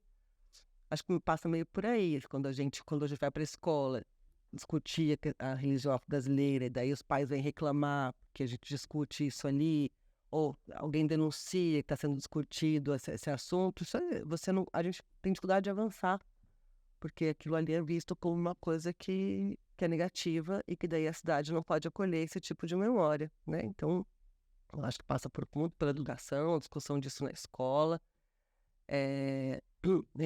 passa meio por aí. Quando a gente vai para a escola discutir a religião afro-brasileira, e daí os pais vêm reclamar que a gente discute isso ali, ou alguém denuncia que está sendo discutido esse assunto, a gente tem dificuldade de avançar, porque aquilo ali é visto como uma coisa que é negativa e que daí a cidade não pode acolher esse tipo de memória, né? Então, eu acho que passa muito pela educação, a discussão disso na escola,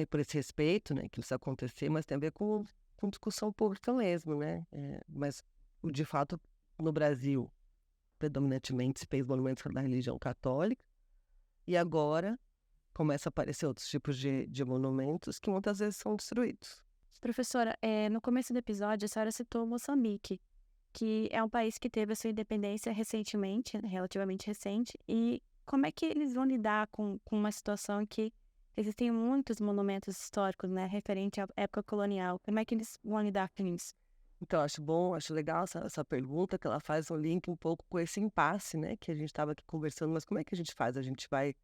por esse respeito, né, que isso acontecer, mas tem a ver com discussão pública mesmo, né? Mas, de fato, no Brasil, predominantemente se fez monumentos da religião católica, e agora começa a aparecer outros tipos de monumentos que muitas vezes são destruídos. Professora, no começo do episódio a senhora citou Moçambique, que é um país que teve a sua independência recentemente, relativamente recente, e como é que eles vão lidar com uma situação em que existem muitos monumentos históricos, né, referente à época colonial? Como é que eles vão lidar com isso? Então, acho legal essa pergunta, que ela faz um link um pouco com esse impasse, né, que a gente estava aqui conversando, mas como é que a gente faz? A gente vai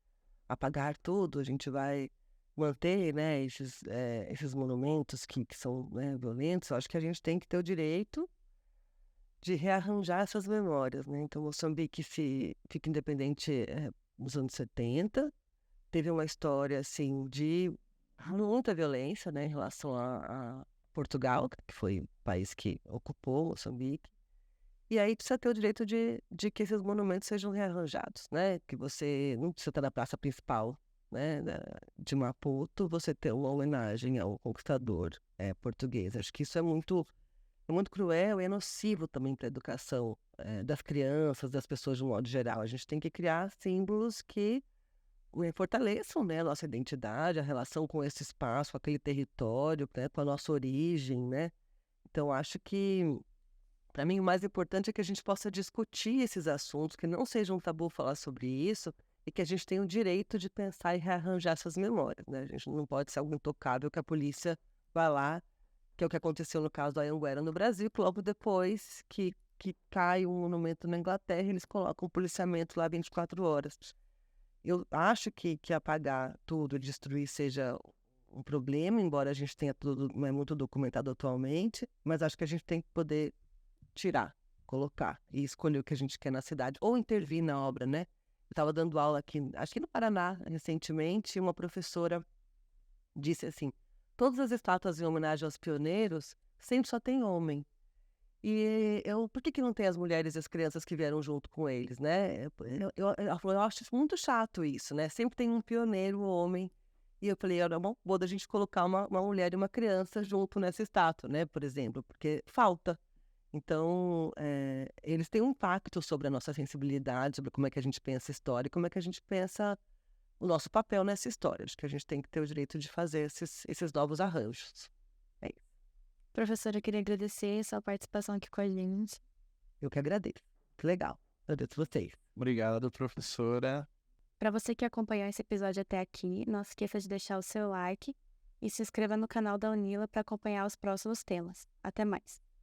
apagar tudo? A gente vai manter, né, esses monumentos que são, né, violentos? Eu acho que a gente tem que ter o direito de rearranjar essas memórias, né? Então, Moçambique fica independente nos anos 70, teve uma história, assim, de muita violência, né, em relação a Portugal, que foi o país que ocupou Moçambique, E aí precisa ter o direito de que esses monumentos sejam rearranjados, né? Que você não precisa estar na praça principal, né, de Maputo, você ter uma homenagem ao conquistador português. Acho que isso é muito cruel e é nocivo também para a educação das crianças, das pessoas de um modo geral. A gente tem que criar símbolos que fortaleçam, né, a nossa identidade, a relação com esse espaço, com aquele território, né, com a nossa origem, né? Então, acho que, para mim, o mais importante é que a gente possa discutir esses assuntos, que não seja um tabu falar sobre isso, e que a gente tenha o direito de pensar e rearranjar essas memórias, né? A gente não pode ser algo intocável que a polícia vá lá, que é o que aconteceu no caso da Anhanguera no Brasil, que logo depois que cai um monumento na Inglaterra, eles colocam o policiamento lá 24 horas. Eu acho que apagar tudo, destruir seja um problema, embora a gente tenha tudo, não é muito documentado atualmente, mas acho que a gente tem que poder tirar, colocar e escolher o que a gente quer na cidade, ou intervir na obra, né? Eu estava dando aula aqui, acho que no Paraná, recentemente, e uma professora disse assim: todas as estátuas em homenagem aos pioneiros sempre só tem homem. E por que não tem as mulheres e as crianças que vieram junto com eles, né? Ela falou, eu acho muito chato isso, né? Sempre tem um pioneiro homem. E eu falei, era uma boa da gente colocar uma mulher e uma criança junto nessa estátua, né? Por exemplo, porque falta. Então, eles têm um impacto sobre a nossa sensibilidade, sobre como é que a gente pensa a história, como é que a gente pensa o nosso papel nessa história. Acho que a gente tem que ter o direito de fazer esses novos arranjos. É isso. Professora, eu queria agradecer a sua participação aqui com a gente. Eu que agradeço. Que legal. Agradeço vocês. Obrigado, professora. Para você que acompanhou esse episódio até aqui, não esqueça de deixar o seu like e se inscreva no canal da Unila para acompanhar os próximos temas. Até mais!